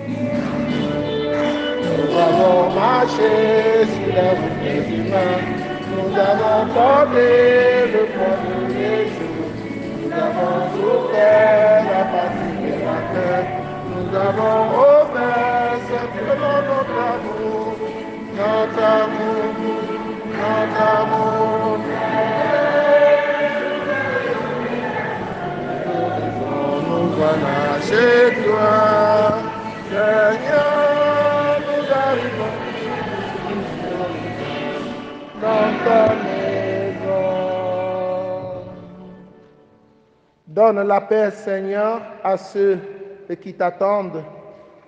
Nous avons marché sur la route des humains. Nous avons porté le poids de Jésus. Nous avons souffert la fatigue et la faim. Nous avons offert simplement notre amour, notre amour, notre amour. Nous voilà chez toi, Seigneur, nous arrivons dans ta maison. Donne la paix, Seigneur, à ceux qui t'attendent,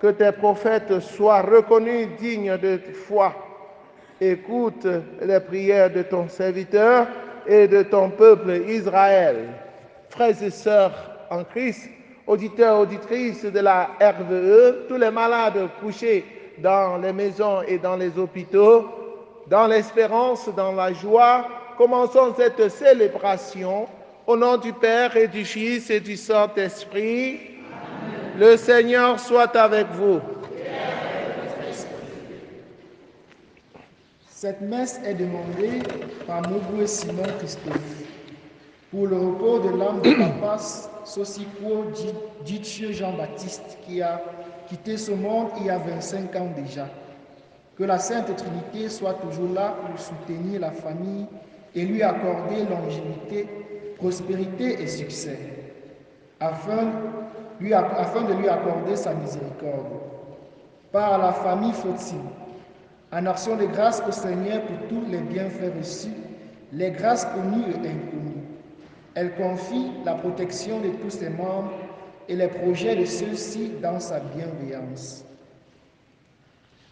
que tes prophètes soient reconnus dignes de foi. Écoute les prières de ton serviteur et de ton peuple Israël. Frères et sœurs en Christ, auditeurs, auditrices de la RVE, tous les malades couchés dans les maisons et dans les hôpitaux, dans l'espérance, dans la joie, commençons cette célébration au nom du Père et du Fils et du Saint-Esprit. Le Seigneur soit avec vous. Cette messe est demandée par Mogoué Simon Christophe pour le repos de l'âme de Papa Sosiko Djitche Jean-Baptiste qui a quitté ce monde il y a 25 ans déjà. Que la Sainte Trinité soit toujours là pour soutenir la famille et lui accorder longévité, prospérité et succès, afin de lui accorder sa miséricorde. Par la famille Foti, en action de grâce au Seigneur pour tous les bienfaits reçus, les grâces connues et inconnues. Elle confie la protection de tous ses membres et les projets de ceux-ci dans sa bienveillance.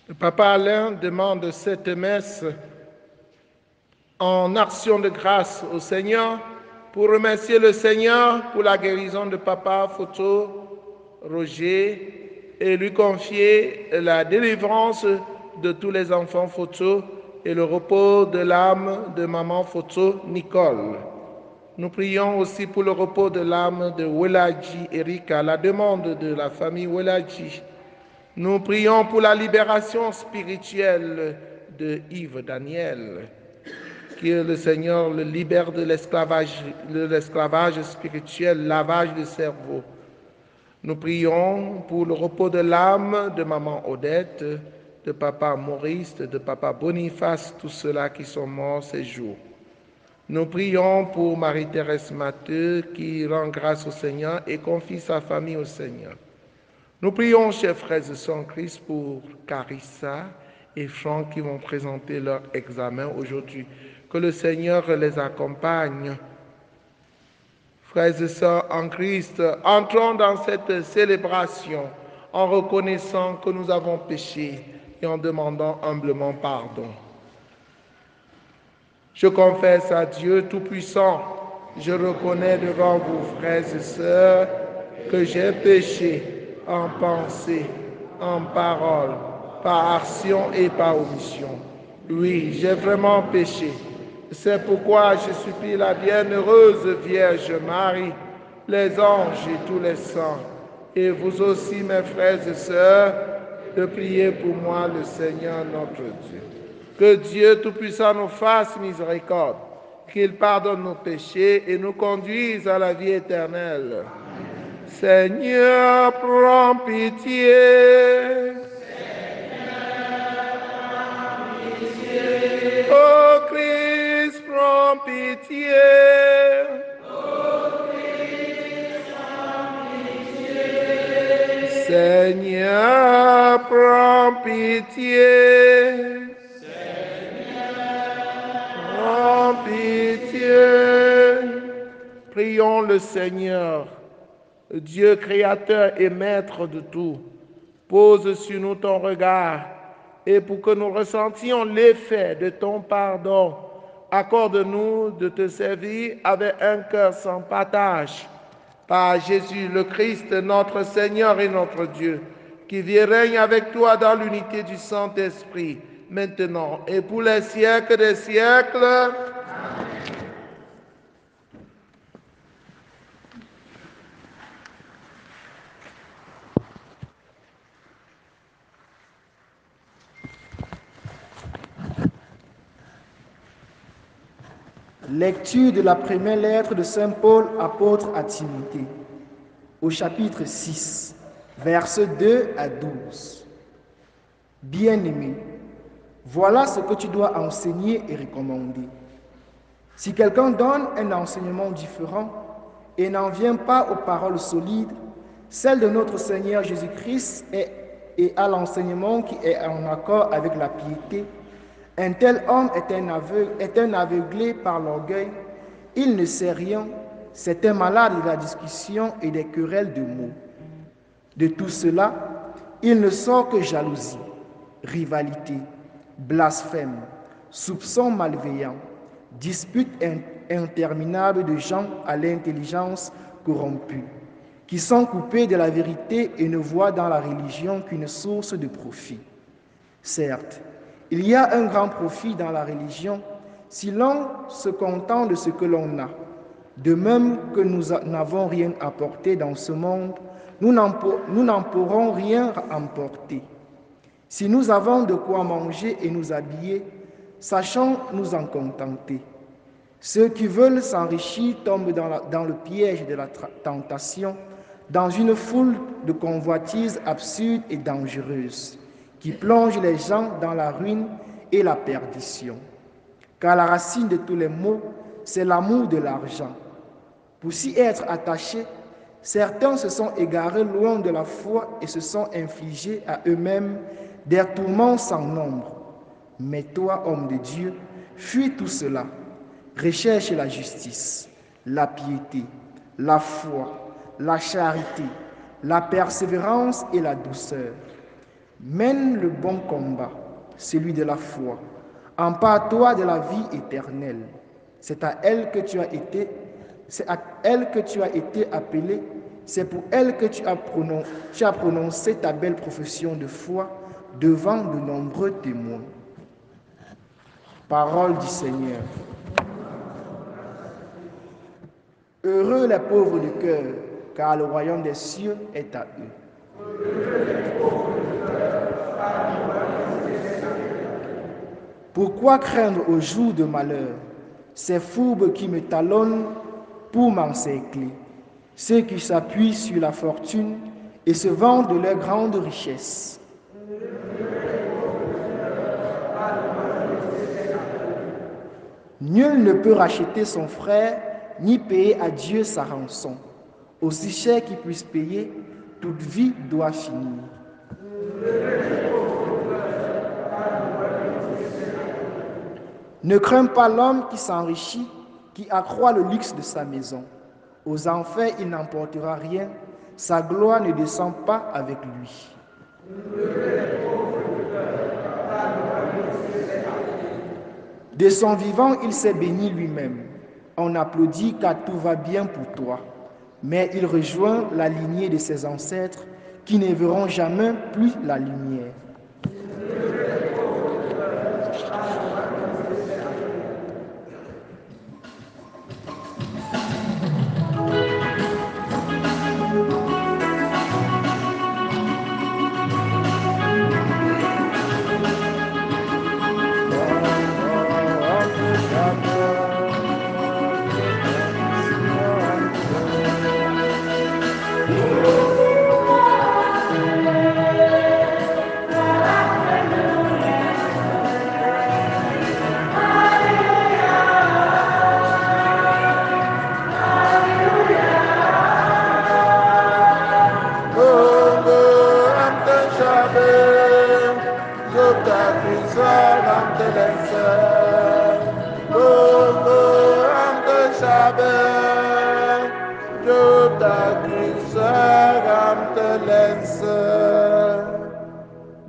Le Papa Alain demande cette messe en action de grâce au Seigneur pour remercier le Seigneur pour la guérison de Papa Photo Roger et lui confier la délivrance de tous les enfants Photo et le repos de l'âme de maman Photo Nicole. Nous prions aussi pour le repos de l'âme de Weladji Erika, la demande de la famille Weladji. Nous prions pour la libération spirituelle de Yves Daniel. Que le Seigneur le libère de l'esclavage spirituel, lavage de cerveau. Nous prions pour le repos de l'âme de maman Odette, de papa Maurice, de papa Boniface, tous ceux-là qui sont morts ces jours. Nous prions pour Marie-Thérèse Matteux qui rend grâce au Seigneur et confie sa famille au Seigneur. Nous prions, chers frères et sœurs en Christ, pour Carissa et Franck qui vont présenter leur examen aujourd'hui. Que le Seigneur les accompagne. Frères et sœurs en Christ, entrons dans cette célébration en reconnaissant que nous avons péché et en demandant humblement pardon. Je confesse à Dieu Tout-Puissant, je reconnais devant vous, frères et sœurs, que j'ai péché en pensée, en parole, par action et par omission. Oui, j'ai vraiment péché. C'est pourquoi je supplie la bienheureuse Vierge Marie, les anges et tous les saints, et vous aussi, mes frères et sœurs, de prier pour moi le Seigneur notre Dieu. Que Dieu Tout-Puissant nous fasse miséricorde, qu'il pardonne nos péchés et nous conduise à la vie éternelle. Seigneur, prends pitié. Ô Christ, prends pitié. Seigneur, prends pitié. Prends pitié. Prions le Seigneur, Dieu créateur et maître de tout. Pose sur nous ton regard et pour que nous ressentions l'effet de ton pardon, accorde-nous de te servir avec un cœur sans partage. Par Jésus le Christ, notre Seigneur et notre Dieu, qui vit et règne avec toi dans l'unité du Saint-Esprit, maintenant et pour les siècles des siècles. Lecture de la première lettre de Saint Paul, apôtre à Timothée, au chapitre 6, versets 2 à 12. Bien-aimé, voilà ce que tu dois enseigner et recommander. Si quelqu'un donne un enseignement différent et n'en vient pas aux paroles solides, celles de notre Seigneur Jésus-Christ et à l'enseignement qui est en accord avec la piété, un tel homme est un aveuglé par l'orgueil, il ne sait rien, c'est un malade de la discussion et des querelles de mots. De tout cela, il ne sort que jalousie, rivalité, blasphème, soupçons malveillants, disputes interminables de gens à l'intelligence corrompue, qui sont coupés de la vérité et ne voient dans la religion qu'une source de profit. Certes, il y a un grand profit dans la religion si l'on se contente de ce que l'on a. De même que nous n'avons rien apporté dans ce monde, nous n'en pourrons rien emporter. Si nous avons de quoi manger et nous habiller, sachons nous en contenter. Ceux qui veulent s'enrichir tombent dans le piège de la tentation, dans une foule de convoitises absurdes et dangereuses, qui plongent les gens dans la ruine et la perdition. Car la racine de tous les maux, c'est l'amour de l'argent. Pour s'y être attachés, certains se sont égarés loin de la foi et se sont infligés à eux-mêmes des tourments sans nombre. Mais toi, homme de Dieu, fuis tout cela. Recherche la justice, la piété, la foi, la charité, la persévérance et la douceur. Mène le bon combat, celui de la foi. Empare-toi de la vie éternelle. C'est à elle que tu as été appelé. C'est pour elle que tu as prononcé ta belle profession de foi devant de nombreux témoins. Parole du Seigneur. Heureux les pauvres de cœur, car le royaume des cieux est à eux. Pourquoi craindre au jour de malheur ces fourbes qui me talonnent pour m'encercler, ceux qui s'appuient sur la fortune et se vantent de leur grande richesse? Nul ne peut racheter son frère ni payer à Dieu sa rançon. Aussi cher qu'il puisse payer, toute vie doit finir. Ne crains pas l'homme qui s'enrichit, qui accroît le luxe de sa maison. Aux enfers, il n'emportera rien, sa gloire ne descend pas avec lui. De son vivant, il s'est béni lui-même. On applaudit car tout va bien pour toi. Mais il rejoint la lignée de ses ancêtres qui ne verront jamais plus la lumière.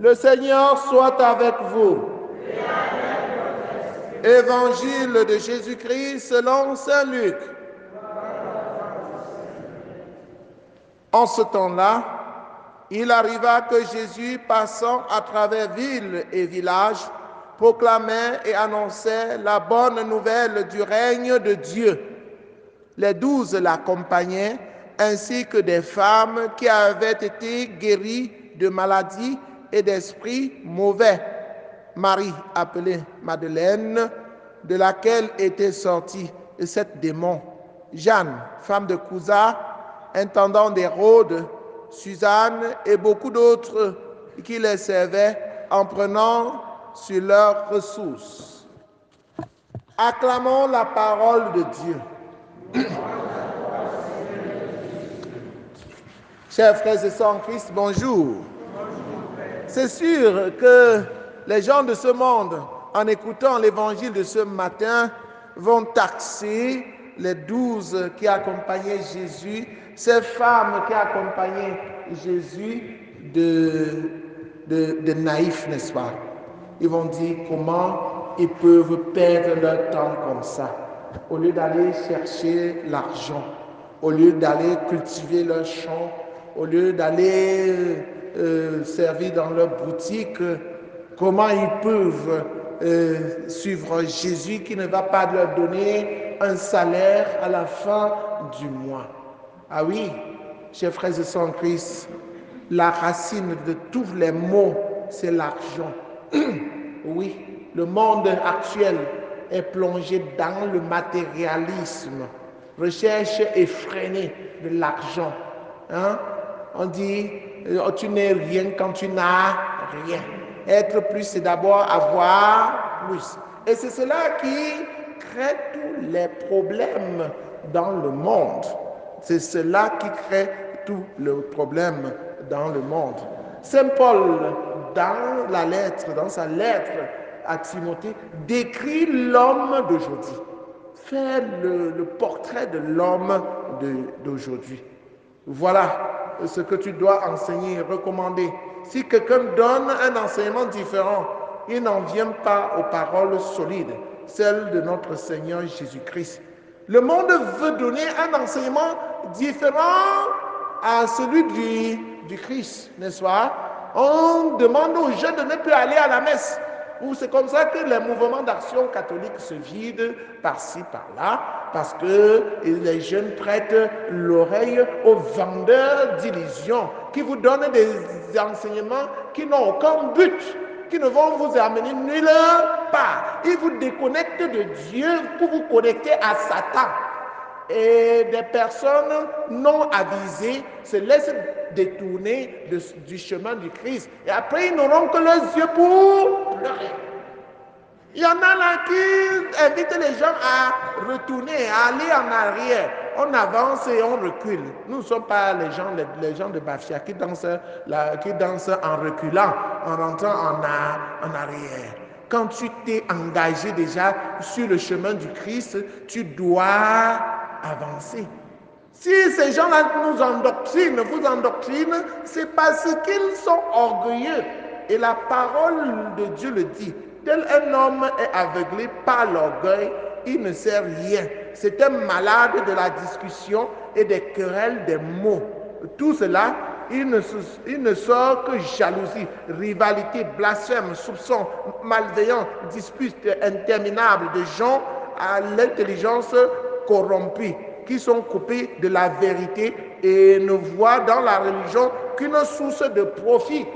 Le Seigneur soit avec vous. Évangile de Jésus-Christ selon saint Luc. En ce temps-là, il arriva que Jésus, passant à travers villes et villages, proclamait et annonçait la bonne nouvelle du règne de Dieu. Les 12 l'accompagnaient, ainsi que des femmes qui avaient été guéries de maladies et d'esprits mauvais. Marie, appelée Madeleine, de laquelle était sorti sept démons. Jeanne, femme de Cousa, intendant d'Hérode, Suzanne et beaucoup d'autres qui les servaient en prenant sur leurs ressources. Acclamons la parole de Dieu. Chers frères et sœurs en Christ, bonjour. C'est sûr que les gens de ce monde, en écoutant l'évangile de ce matin, vont taxer les 12 qui accompagnaient Jésus, ces femmes qui accompagnaient Jésus de naïfs, n'est-ce pas? Ils vont dire comment ils peuvent perdre leur temps comme ça, au lieu d'aller chercher l'argent, au lieu d'aller cultiver leurs champs, au lieu d'aller servir dans leur boutique, comment ils peuvent suivre Jésus qui ne va pas leur donner un salaire à la fin du mois. Ah oui, chers frères et sœurs en Christ, la racine de tous les maux, c'est l'argent. Oui, le monde actuel est plongé dans le matérialisme, recherche effrénée de l'argent. Hein? On dit, tu n'es rien quand tu n'as rien. Être plus, c'est d'abord avoir plus. Et c'est cela qui crée tous les problèmes dans le monde. C'est cela qui crée tous les problèmes dans le monde. Saint Paul, dans sa lettre à Timothée, décrit l'homme d'aujourd'hui. Fait le portrait de l'homme d'aujourd'hui. Voilà ce que tu dois enseigner, recommander. Si quelqu'un donne un enseignement différent, il n'en vient pas aux paroles solides, celles de notre Seigneur Jésus-Christ. Le monde veut donner un enseignement différent à celui du Christ, n'est-ce pas? On demande aux jeunes de ne plus aller à la messe. C'est comme ça que les mouvements d'action catholique se vident par-ci, par-là, parce que les jeunes prêtent l'oreille aux vendeurs d'illusions qui vous donnent des enseignements qui n'ont aucun but, qui ne vont vous amener nulle part. Ils vous déconnectent de Dieu pour vous connecter à Satan. Et des personnes non avisées se laissent détourner du chemin du Christ. Et après, ils n'auront que leurs yeux pour pleurer. Il y en a là qui invitent les gens à retourner, à aller en arrière. On avance et on recule. Nous ne sommes pas les gens de Bafia qui dansent en reculant, en rentrant en arrière. Quand tu t'es engagé déjà sur le chemin du Christ, tu dois avancer. Si ces gens-là vous endoctrinent, c'est parce qu'ils sont orgueilleux. Et la parole de Dieu le dit. Tel un homme est aveuglé par l'orgueil, il ne sait rien. C'est un malade de la discussion et des querelles des mots. Tout cela, il ne sort que jalousie, rivalité, blasphème, soupçon, malveillance, disputes interminables de gens à l'intelligence corrompue, qui sont coupés de la vérité et ne voient dans la religion qu'une source de profit.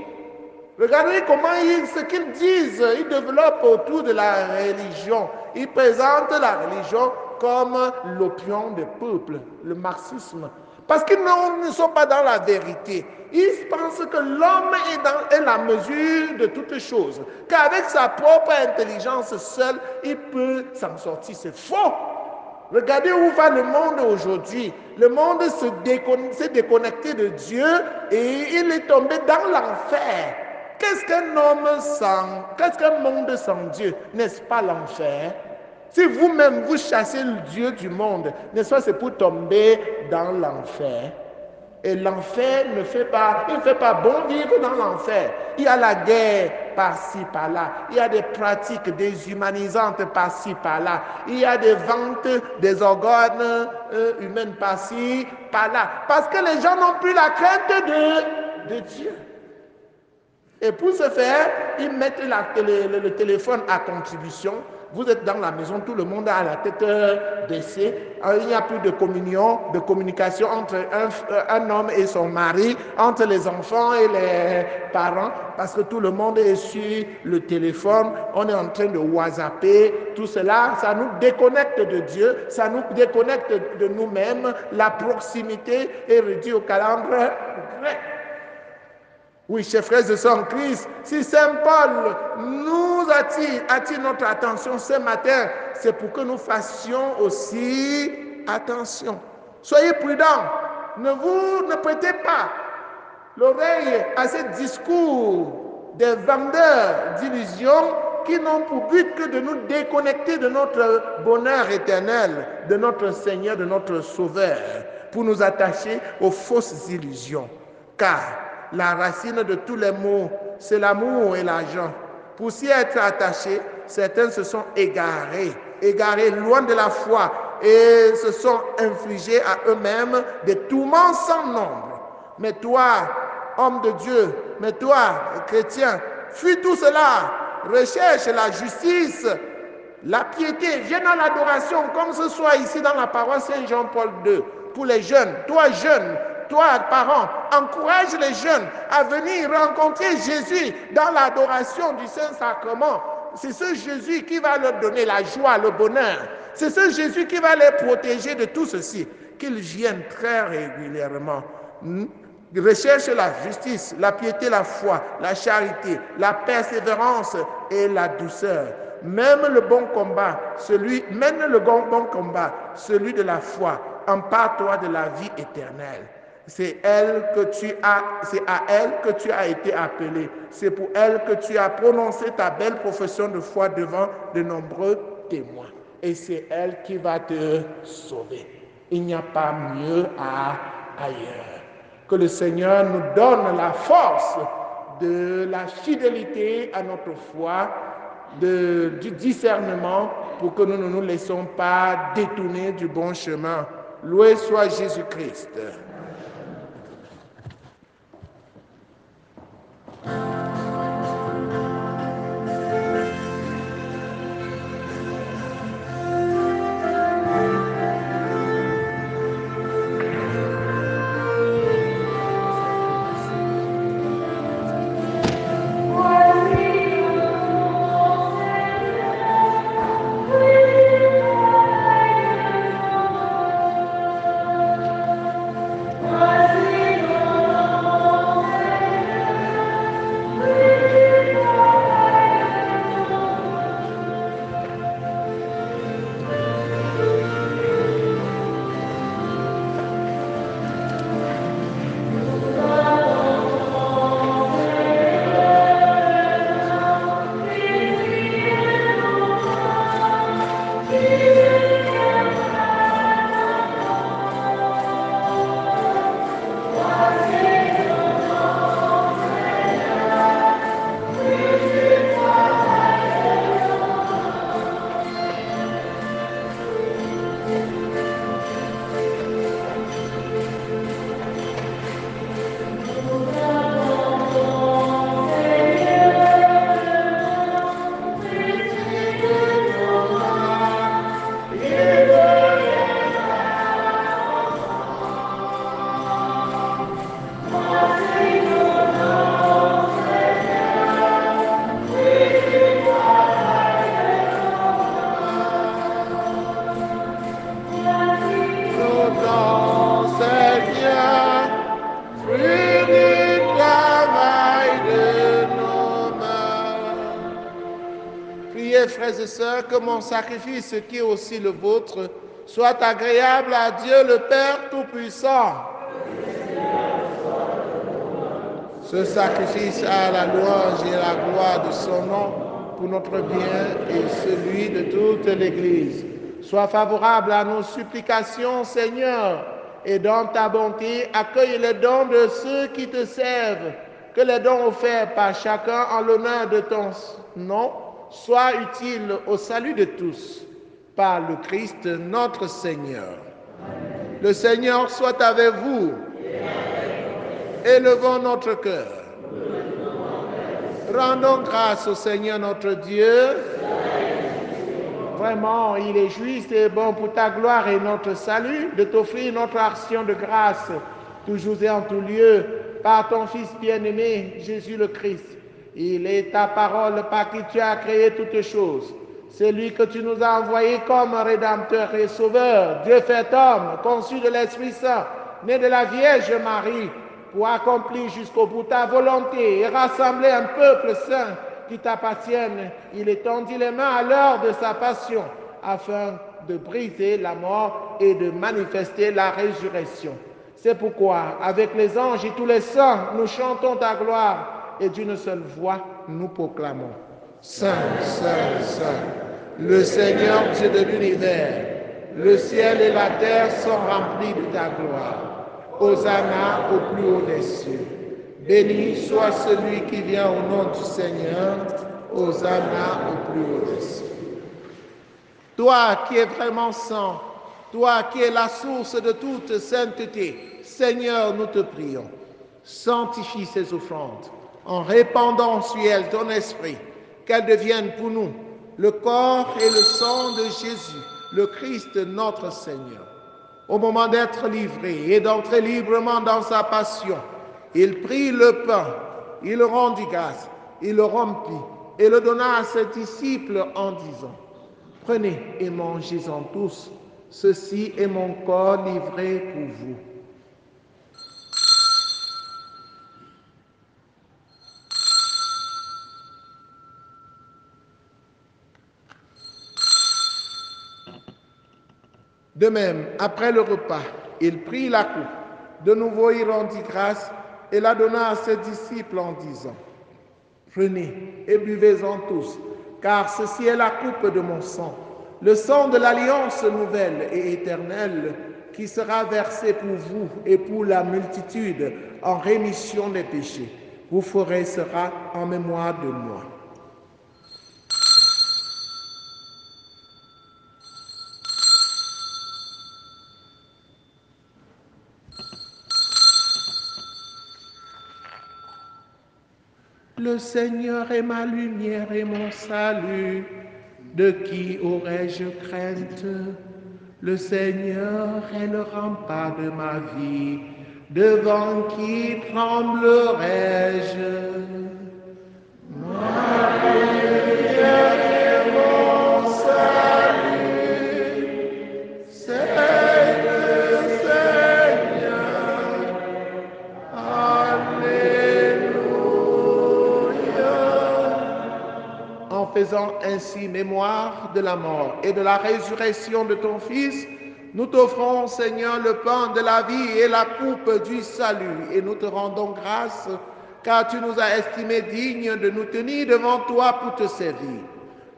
Regardez comment ce qu'ils disent, ils développent autour de la religion. Ils présentent la religion comme l'opium des peuples, le marxisme. Parce qu'ils ne sont pas dans la vérité. Ils pensent que l'homme est la mesure de toutes choses. Qu'avec sa propre intelligence seule, il peut s'en sortir. C'est faux. Regardez où va le monde aujourd'hui. Le monde s'est déconnecté de Dieu et il est tombé dans l'enfer. Qu'est-ce qu'un monde sans Dieu? N'est-ce pas l'enfer? Si vous-même vous chassez le Dieu du monde, n'est-ce pas, c'est pour tomber dans l'enfer. Et l'enfer ne fait pas bon vivre dans l'enfer. Il y a la guerre par-ci, par-là. Il y a des pratiques déshumanisantes par-ci, par-là. Il y a des ventes des organes humains par-ci, par-là. Parce que les gens n'ont plus la crainte de Dieu. Et pour ce faire, ils mettent le téléphone à contribution Vous êtes dans la maison, tout le monde a la tête baissée. Il n'y a plus de communion, de communication entre un homme et son mari, entre les enfants et les parents, parce que tout le monde est sur le téléphone, on est en train de whatsapper. Tout cela, ça nous déconnecte de Dieu, ça nous déconnecte de nous-mêmes. La proximité est réduite au calendrier grec. Oui, chers frères et sœurs en Christ, si Saint Paul nous attire notre attention ce matin, c'est pour que nous fassions aussi attention. Soyez prudents, ne prêtez pas l'oreille à ces discours des vendeurs d'illusions qui n'ont pour but que de nous déconnecter de notre bonheur éternel, de notre Seigneur, de notre Sauveur, pour nous attacher aux fausses illusions. Car la racine de tous les maux, c'est l'amour et l'argent. Pour s'y être attachés, certains se sont égarés loin de la foi et se sont infligés à eux-mêmes des tourments sans nombre. Mais toi, homme de Dieu, mais toi, chrétien, fuis tout cela, recherche la justice, la piété, viens dans l'adoration, comme ce soit ici dans la paroisse Saint-Jean-Paul II, pour les jeunes, toi jeune, toi, parents, encourage les jeunes à venir rencontrer Jésus dans l'adoration du Saint-Sacrement. C'est ce Jésus qui va leur donner la joie, le bonheur. C'est ce Jésus qui va les protéger de tout ceci. Qu'ils viennent très régulièrement. Recherche la justice, la piété, la foi, la charité, la persévérance et la douceur. Mène le bon combat, celui de la foi. Empare-toi de la vie éternelle. C'est à elle que tu as été appelé. C'est pour elle que tu as prononcé ta belle profession de foi devant de nombreux témoins. Et c'est elle qui va te sauver. Il n'y a pas mieux ailleurs. Que le Seigneur nous donne la force de la fidélité à notre foi, du discernement, pour que nous ne nous laissons pas détourner du bon chemin. Loué soit Jésus-Christ. Frères et sœurs, que mon sacrifice, qui est aussi le vôtre, soit agréable à Dieu le Père Tout-Puissant. Ce sacrifice a la louange et la gloire de son nom pour notre bien et celui de toute l'Église. Sois favorable à nos supplications, Seigneur, et dans ta bonté, accueille les dons de ceux qui te servent, que les dons offerts par chacun en l'honneur de ton nom soient utiles au salut de tous, par le Christ notre Seigneur. Amen. Le Seigneur soit avec vous. Élevons notre cœur. Rendons grâce au Seigneur notre Dieu. vraiment, il est juste et bon pour ta gloire et notre salut de t'offrir notre action de grâce, toujours et en tout lieu, par ton Fils bien-aimé, Jésus le Christ. Il est ta parole par qui tu as créé toutes choses. C'est lui que tu nous as envoyé comme Rédempteur et Sauveur, Dieu fait homme, conçu de l'Esprit Saint, né de la Vierge Marie, pour accomplir jusqu'au bout ta volonté et rassembler un peuple saint qui t'appartienne. Il étendit les mains à l'heure de sa passion, afin de briser la mort et de manifester la résurrection. C'est pourquoi, avec les anges et tous les saints, nous chantons ta gloire et d'une seule voix, nous proclamons. Saint, Saint, Saint, le Seigneur Dieu de l'univers, le ciel et la terre sont remplis de ta gloire. Hosanna au plus haut des cieux. Béni soit celui qui vient au nom du Seigneur. Hosanna au plus haut des cieux. Toi qui es vraiment saint, toi qui es la source de toute sainteté, Seigneur, nous te prions, sanctifie ces offrandes en répandant sur elles ton esprit, qu'elles deviennent pour nous le corps et le sang de Jésus, le Christ notre Seigneur. Au moment d'être livré et d'entrer librement dans sa passion, il prit le pain, il rendit grâce, il le rompit et le donna à ses disciples en disant, « Prenez et mangez-en tous, ceci est mon corps livré pour vous. » De même, après le repas, il prit la coupe. De nouveau, il rendit grâce et la donna à ses disciples en disant, « Prenez et buvez-en tous, car ceci est la coupe de mon sang, le sang de l'alliance nouvelle et éternelle qui sera versé pour vous et pour la multitude en rémission des péchés. Vous ferez cela en mémoire de moi. » Le Seigneur est ma lumière et mon salut. De qui aurais-je crainte? Le Seigneur est le rempart de ma vie. Devant qui tremblerais-je? Ma lumière et mon salut, c'est le Seigneur. En faisant ainsi mémoire de la mort et de la résurrection de ton Fils, nous t'offrons, Seigneur, le pain de la vie et la coupe du salut, et nous te rendons grâce, car tu nous as estimés dignes de nous tenir devant toi pour te servir.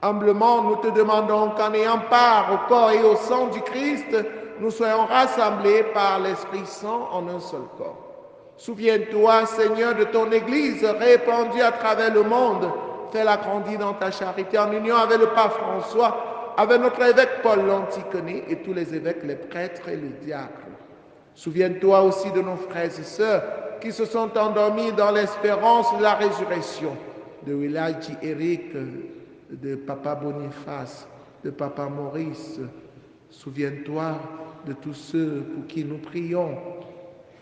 Humblement, nous te demandons qu'en ayant part au corps et au sang du Christ, nous soyons rassemblés par l'Esprit Saint en un seul corps. Souviens-toi, Seigneur, de ton Église répandue à travers le monde. Fais-la grandir dans ta charité en union avec le pape François, avec notre évêque Paul l'Anticoné et tous les évêques, les prêtres et les diacres. Souviens-toi aussi de nos frères et sœurs qui se sont endormis dans l'espérance de la résurrection, de Wilaji Eric, de Papa Boniface, de Papa Maurice. Souviens-toi de tous ceux pour qui nous prions.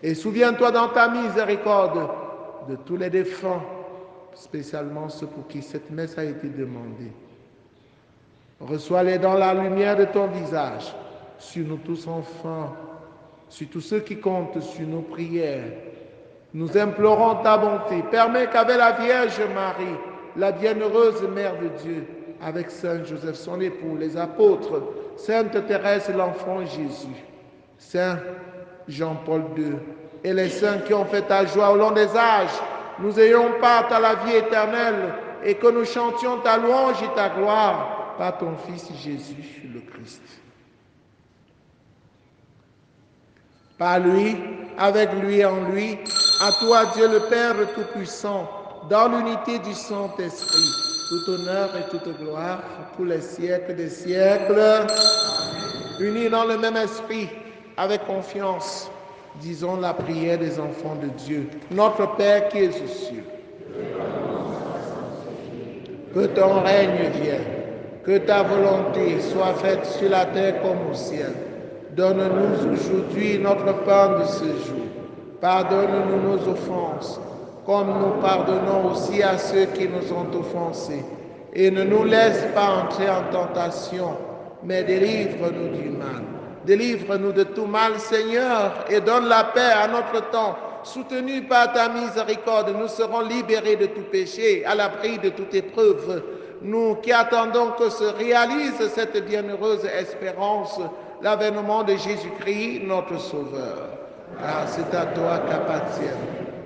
Et souviens-toi dans ta miséricorde de tous les défunts, spécialement ceux pour qui cette messe a été demandée. Reçois-les dans la lumière de ton visage, sur nous tous enfants, sur tous ceux qui comptent sur nos prières. Nous implorons ta bonté. Permets qu'avec la Vierge Marie, la bienheureuse Mère de Dieu, avec Saint Joseph son époux, les apôtres, Sainte Thérèse l'enfant Jésus, Saint Jean-Paul II et les saints qui ont fait ta joie au long des âges, nous ayons part à la vie éternelle et que nous chantions ta louange et ta gloire par ton Fils Jésus le Christ. Par lui, avec lui et en lui, à toi Dieu le Père Tout-Puissant, dans l'unité du Saint-Esprit, tout honneur et toute gloire pour les siècles des siècles. Unis dans le même esprit, avec confiance, disons la prière des enfants de Dieu. Notre Père qui es aux cieux, que ton règne vienne, Que ta volonté soit faite sur la terre comme au ciel. Donne-nous aujourd'hui notre pain de ce jour. Pardonne-nous nos offenses, comme nous pardonnons aussi à ceux qui nous ont offensés. Et ne nous laisse pas entrer en tentation, mais délivre-nous du mal. Délivre-nous de tout mal, Seigneur, et donne la paix à notre temps. Soutenus par ta miséricorde, nous serons libérés de tout péché, à l'abri de toute épreuve. Nous qui attendons que se réalise cette bienheureuse espérance, l'avènement de Jésus-Christ, notre Sauveur. Car c'est à toi qu'appartiennent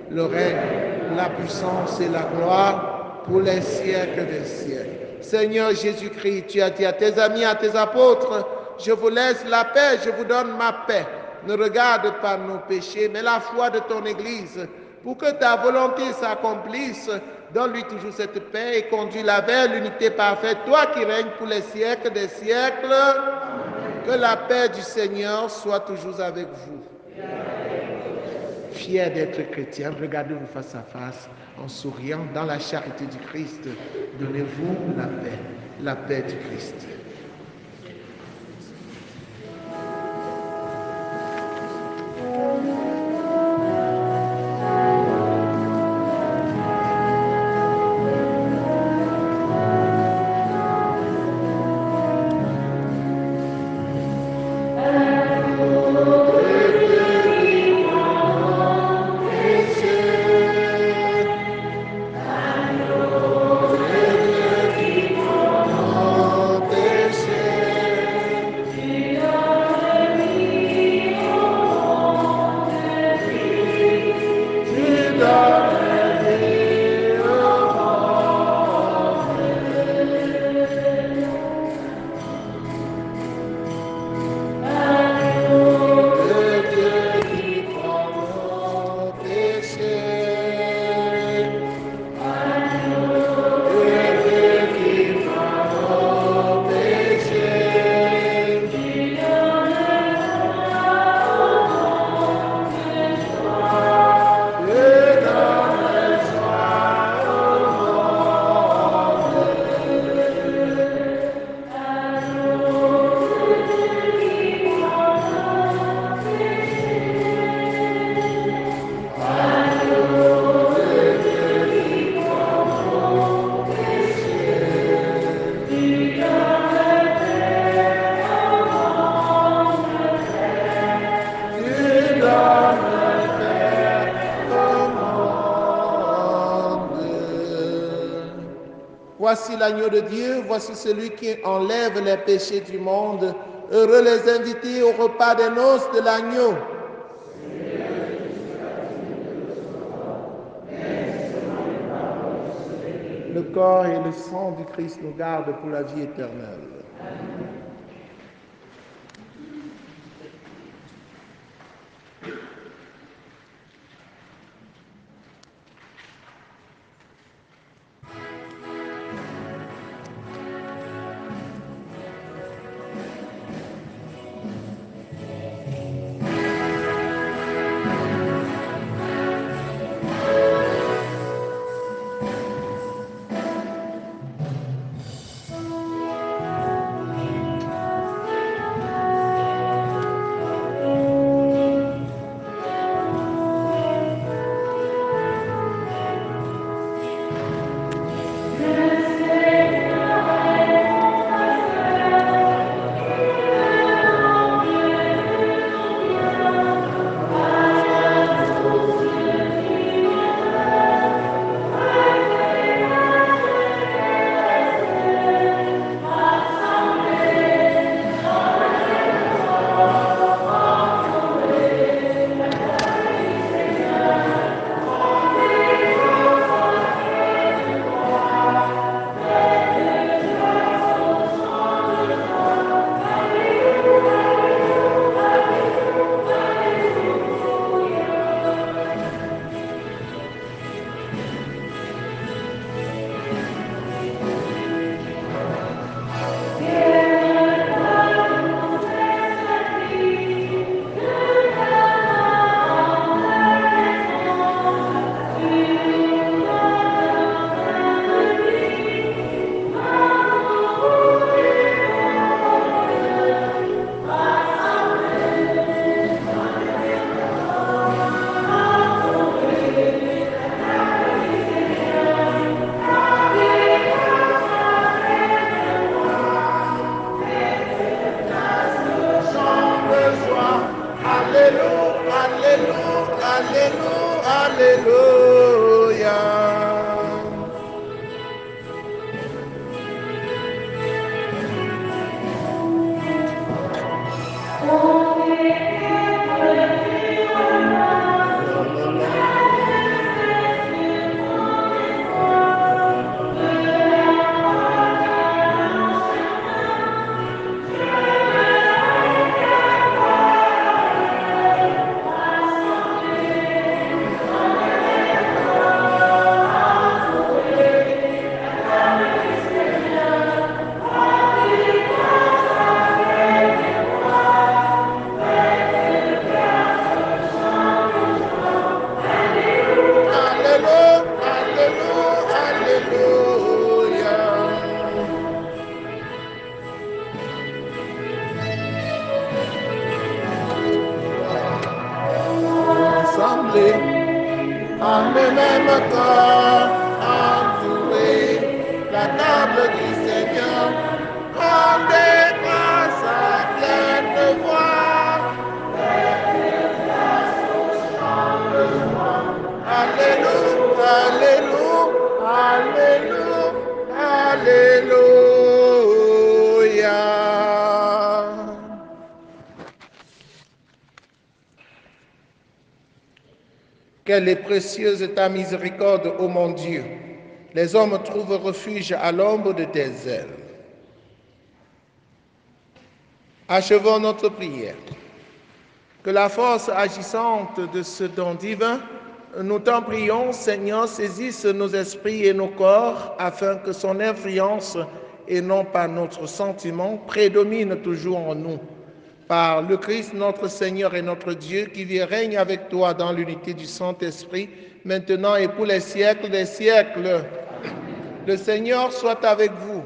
le règne, la puissance et la gloire pour les siècles des siècles. Seigneur Jésus-Christ, tu as dit à tes amis, à tes apôtres, je vous laisse la paix, je vous donne ma paix. Ne regarde pas nos péchés, mais la foi de ton Église. Pour que ta volonté s'accomplisse, donne-lui toujours cette paix et conduis-la vers l'unité parfaite. Toi qui règnes pour les siècles des siècles, que la paix du Seigneur soit toujours avec vous. Fiers d'être chrétiens, regardez-vous face à face en souriant dans la charité du Christ. Donnez-vous la paix du Christ. Voici l'agneau de Dieu, voici celui qui enlève les péchés du monde. Heureux les invités au repas des noces de l'agneau. Le corps et le sang du Christ nous gardent pour la vie éternelle. Quelle est précieuse ta miséricorde, ô mon Dieu. Les hommes trouvent refuge à l'ombre de tes ailes. Achevons notre prière. Que la force agissante de ce don divin, nous t'en prions, Seigneur, saisisse nos esprits et nos corps afin que son influence et non pas notre sentiment prédomine toujours en nous. Par le Christ, notre Seigneur et notre Dieu, qui vit et règne avec toi dans l'unité du Saint-Esprit, maintenant et pour les siècles des siècles. Le Seigneur soit avec vous.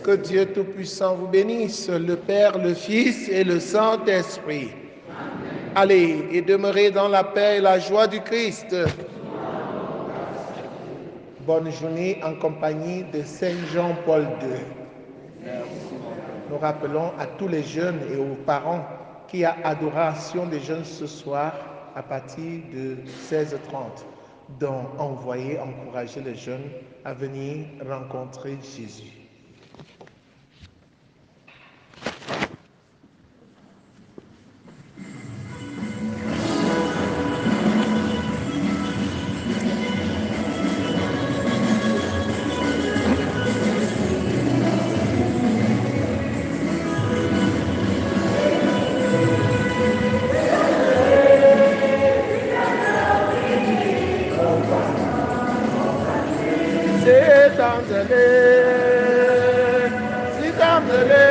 Que Dieu Tout-Puissant vous bénisse, le Père, le Fils et le Saint-Esprit. Allez et demeurez dans la paix et la joie du Christ. Bonne journée en compagnie de Saint Jean-Paul II. Nous rappelons à tous les jeunes et aux parents qu'il y a adoration des jeunes ce soir à partir de 16h30. Donc, encourager les jeunes à venir rencontrer Jésus. C'est